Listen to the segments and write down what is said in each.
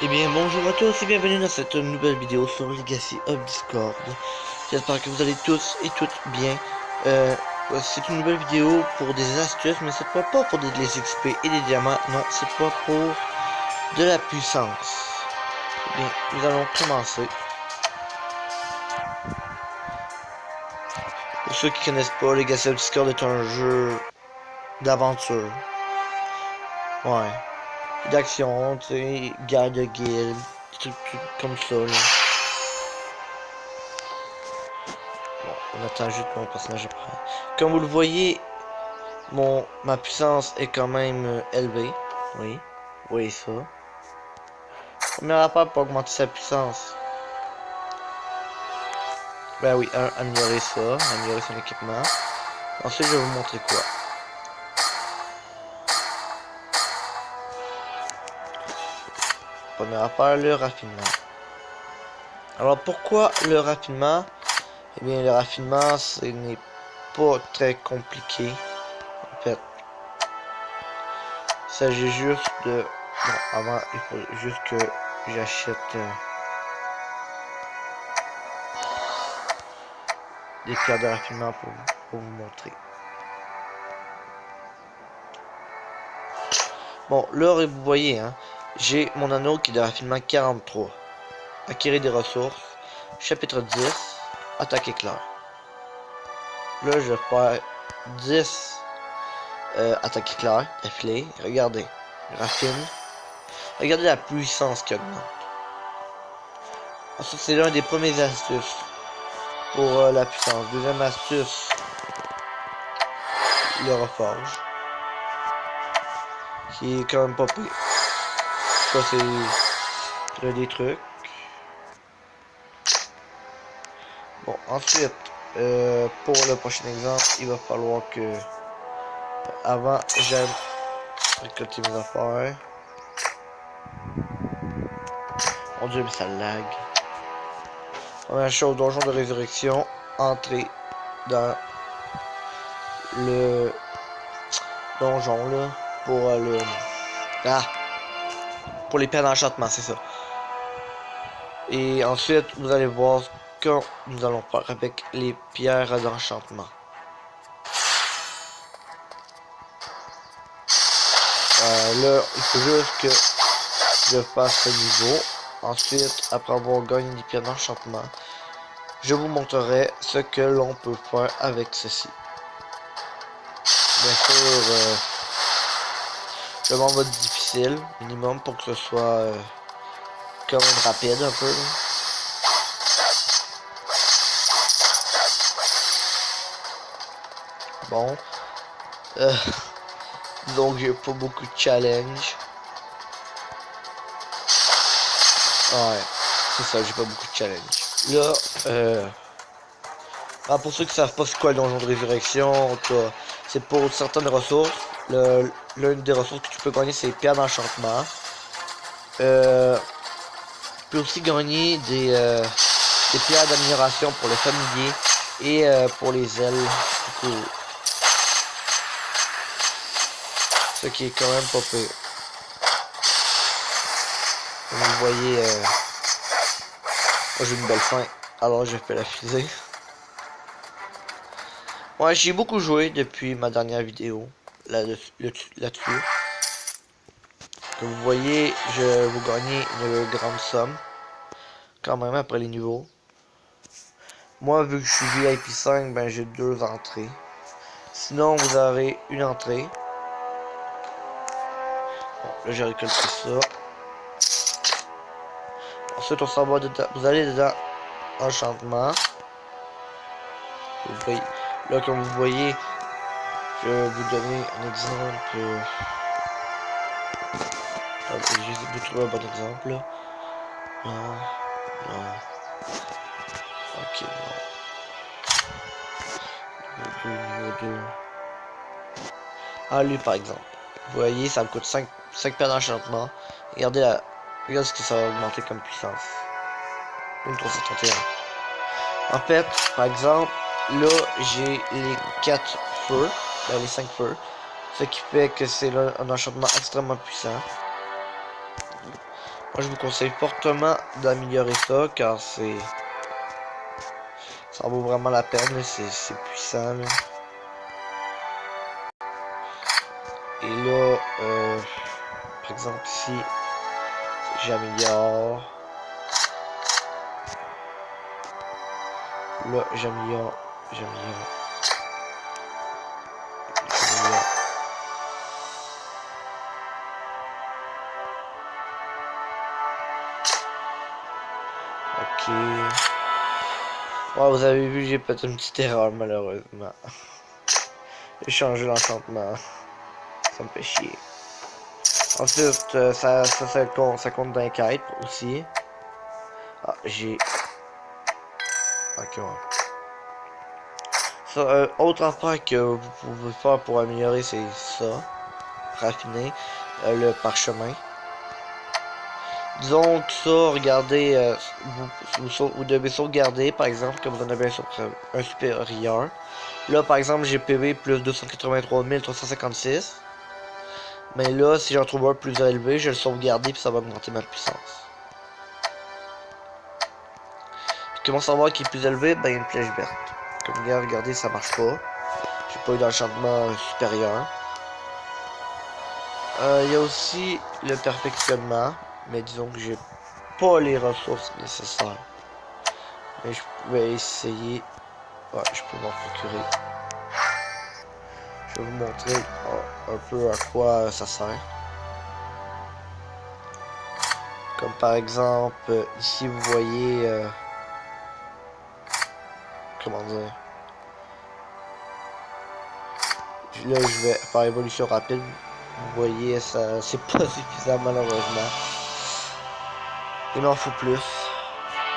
Eh bien bonjour à tous et bienvenue dans cette nouvelle vidéo sur Legacy of Discord. J'espère que vous allez tous et toutes bien. C'est une nouvelle vidéo pour des astuces, mais cette fois pas pour des XP et des diamants, non, cette fois pour de la puissance. Eh bien, nous allons commencer. Pour ceux qui connaissent pas, Legacy of Discord est un jeu d'aventure. Ouais. D'action, tu sais, guerre de guilde, des trucs comme ça, là. On attend juste mon personnage après. Comme vous le voyez, ma puissance est quand même élevée. Oui. Oui, ça. Première affaire pour augmenter sa puissance. Ben oui, améliorer ça, améliorer son équipement. Ensuite, je vais vous montrer quoi. Première affaire, le raffinement. Alors, pourquoi le raffinement? Eh bien, le raffinement, ce n'est pas très compliqué. En fait, il s'agit juste de... Bon, avant, il faut juste que j'achète... des pierres de raffinement pour vous montrer. Bon, là, vous voyez, hein, j'ai mon anneau qui est de raffinement 43. Acquérir des ressources. Chapitre 10. Attaque éclair. Là, je vais faire 10 attaque éclair d'affilée. Regardez. Raffine. Regardez la puissance qui augmente. Ensuite, c'est l'un des premiers astuces pour la puissance. Deuxième astuce, le reforge. Qui est quand même pas pire. Ça, c'est des trucs. Bon, ensuite, pour le prochain exemple, il va falloir que... Avant, j'aime récolter mes affaires. Mon dieu, mais ça lag. Première chose, donjon de résurrection. Entrer dans le donjon, là. Pour le... Ah! Pour les pierres d'enchantement, c'est ça. Et ensuite, vous allez voir ce que nous allons faire avec les pierres d'enchantement. Là, il faut juste que je fasse ce niveau. Ensuite, après avoir gagné des pierres d'enchantement, je vous montrerai ce que l'on peut faire avec ceci. Bien sûr, le monde va être difficile, minimum, pour que ce soit quand même rapide un peu. Bon. Donc, j'ai pas beaucoup de challenge. Ouais, c'est ça, j'ai pas beaucoup de challenge. Là, pour ceux qui savent pas c'est quoi le donjon de résurrection, c'est pour certaines ressources. L'une des ressources que tu peux gagner, c'est les pierres d'enchantement. Tu peux aussi gagner des pierres d'amélioration pour le familier et pour les ailes. Du coup, ce qui est quand même pas pire. Comme vous voyez, moi j'ai une belle fin, alors je fais la fusée. Ouais, j'ai beaucoup joué depuis ma dernière vidéo là-dessus. Comme vous voyez, je vous gagnez une grande somme. Quand même, après les niveaux. Moi, vu que je suis VIP 5, ben j'ai 2 entrées. Sinon, vous avez une entrée. Bon, là, j'ai récolté ça. Ensuite, on s'en va dedans. Vous allez dedans. Enchantement. Vous voyez. Là, comme vous voyez, je vais vous donner un exemple. J'ai trouvé un bon exemple. Là. Non. Non. Ok, non. Niveau 2. Ah, lui, par exemple. Vous voyez, ça me coûte 5 paires d'enchantement. Regardez ce que ça va augmenter comme puissance. Une 331. En fait, par exemple, là, j'ai les 4 feux. Ben, les 5 feux. Ce qui fait que c'est un enchantement extrêmement puissant. Moi, je vous conseille fortement d'améliorer ça, car ça vaut vraiment la peine, c'est puissant, là. Et là, par exemple ici, j'améliore. Là, j'améliore. J'améliore. Ok. Ouais, vous avez vu, j'ai peut-être une petite erreur, malheureusement. J'ai changé l'enchantement. Ça me fait chier. Ensuite, ça compte dans les quêtes aussi. Ah, j'ai... Ok, ouais. Ça, autre affaire que vous pouvez faire pour améliorer, c'est ça. Raffiner le parchemin. Disons tout ça, regardez, vous devez sauvegarder, par exemple, que vous en avez un supérieur. Là, par exemple, j'ai PV plus 283 356. Mais là, si j'en trouve un plus élevé, je vais le sauvegarder, puis ça va augmenter ma puissance. Puis comment savoir qu'il est plus élevé? Ben, il y a une flèche verte. Comme regardez, ça marche pas. J'ai pas eu d'enchantement supérieur. Il y a aussi le perfectionnement, mais disons que j'ai pas les ressources nécessaires. Mais je vais essayer. Ouais, je peux m'en procurer. Je vais vous montrer un peu à quoi ça sert. Comme par exemple, ici vous voyez... comment dire? Là, je vais faire évolution rapide. Vous voyez, ça c'est pas suffisant malheureusement. Il m'en faut plus.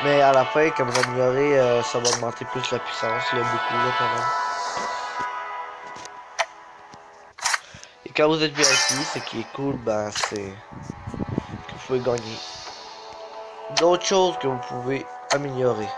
Mais à la fin, comme vous améliorez, ça va augmenter plus la puissance, là, beaucoup, là, quand même. Et quand vous êtes VIP, ce qui est cool, ben, c'est que vous pouvez gagner d'autres choses que vous pouvez améliorer.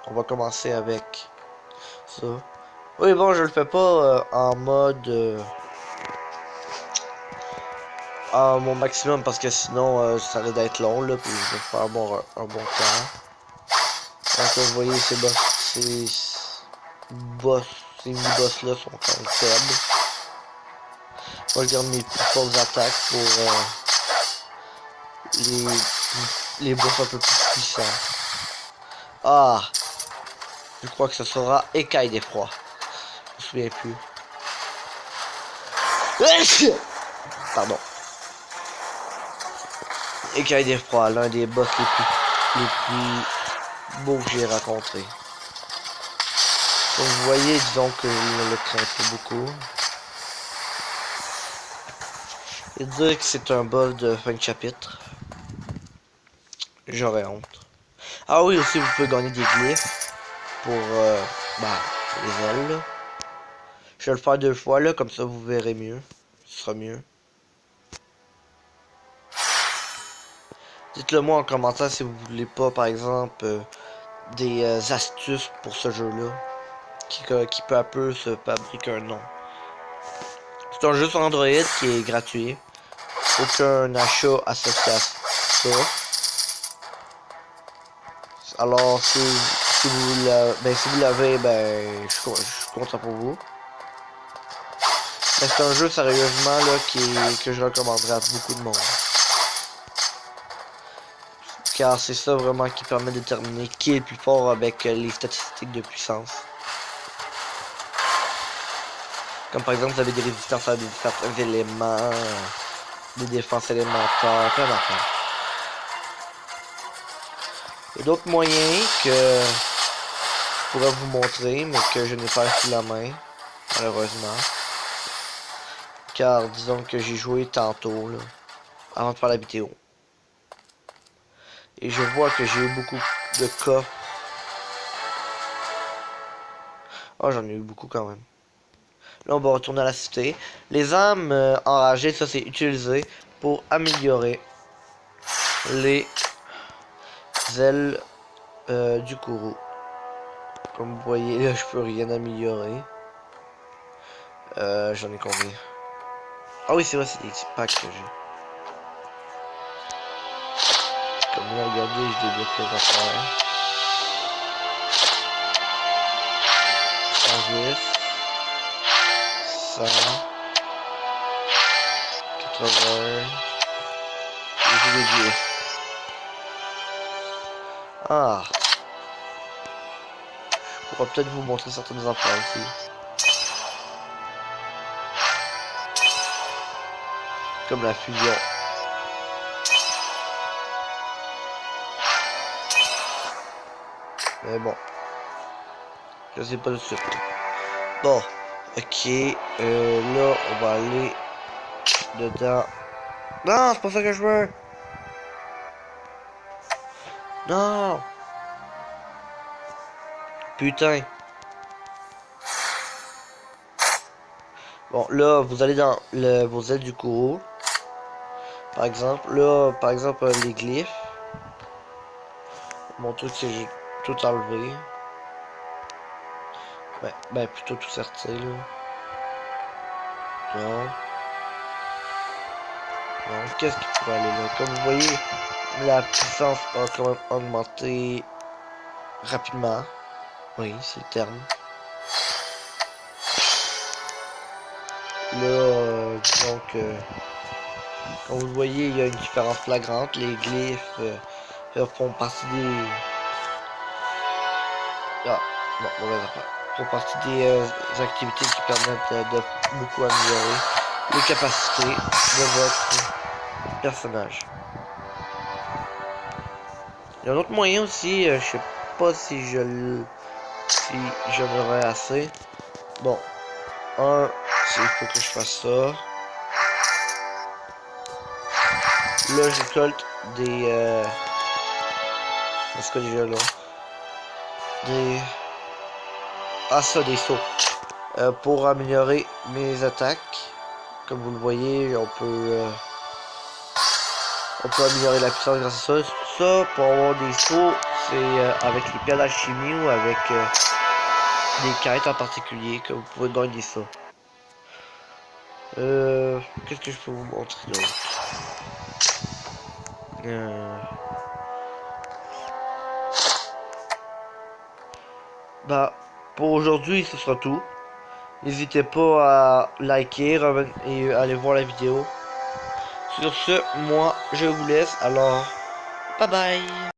On va commencer avec ça. Oui, bon, je le fais pas en mode... à mon maximum, parce que sinon, ça risque d'être long, là, puis je vais faire un bon temps. Donc, vous voyez, ces mini-boss là sont quand même faibles. Moi, je garde mes plus fortes attaques pour les boss un peu plus puissants. Ah! Je crois que ce sera Écaille d'effroi. Je me souviens plus. Pardon. Écaille d'effroi, l'un des boss les plus beaux que j'ai rencontrés. Donc, vous voyez, disons que je ne le crains pas beaucoup. Et dire que c'est un boss de fin de chapitre, j'aurais honte. Ah oui, aussi, vous pouvez gagner des glyphes pour, bah, les ailes, là. Je vais le faire 2 fois, là, comme ça, vous verrez mieux. Ce sera mieux. Dites-le moi en commentaire si vous voulez pas, par exemple, des astuces pour ce jeu-là. Qui peu à peu se fabrique un nom. C'est un jeu sur Android qui est gratuit. Aucun achat associé à ça. Alors, si vous l'avez, ben, je suis content pour vous. Mais c'est un jeu, sérieusement, là, que je recommanderais à beaucoup de monde. Car c'est ça vraiment qui permet de déterminer qui est le plus fort avec les statistiques de puissance. Comme par exemple, vous avez des résistances à certains éléments, des défenses élémentaires, plein d'affaires. Il y a d'autres moyens que je pourrais vous montrer, mais que je n'ai pas sous la main, malheureusement. Car disons que j'ai joué tantôt, là, avant de faire la vidéo. Et je vois que j'ai eu beaucoup de coffres. Oh, j'en ai eu beaucoup quand même. Là, on va retourner à la cité. Les âmes enragées, ça c'est utilisé pour améliorer les ailes du courroux. Comme vous voyez, là, je peux rien améliorer. J'en ai combien? Ah oui, c'est vrai, c'est des packs que j'ai. Comme là, regardez, je débloque les affaires. 110, 100, 80, et j'ai des glyphes. Ah, je pourrais peut-être vous montrer certaines affaires aussi. Comme la fusion. Mais bon, je sais pas de suite. Bon, ok, là, on va aller dedans. Non, c'est pas ça que je veux. Non. Putain. Bon, là, vous allez dans vos ailes du courroux. Par exemple, là, par exemple, les glyphes. Mon truc, c'est j'ai tout enlevé. Ben, plutôt tout sortir, là. Non. Non, qu'est-ce qui pourrait aller là? Comme vous voyez, la puissance a quand même augmenté rapidement. Oui, c'est le terme. Là, disons que, comme vous le voyez, il y a une différence flagrante. Les glyphes font partie des... Ah, non, mauvaise affaire. Font partie des activités qui permettent de beaucoup améliorer les capacités de votre personnage. Il y a un autre moyen aussi, je sais pas si si j'en aurais assez. Bon, il faut que je fasse ça. Là, je récolte des... Est-ce que déjà là? Des... Ah ça, des sauts. Pour améliorer mes attaques. Comme vous le voyez, on peut améliorer la puissance grâce à ça. Ça, pour avoir des sauts, c'est avec les pierres d'alchimie ou avec des quêtes en particulier que vous pouvez gagner ça. Qu'est-ce que je peux vous montrer d'autre? Bah, pour aujourd'hui, ce sera tout. N'hésitez pas à liker et aller voir la vidéo. Sur ce, moi, je vous laisse. Alors, bye bye.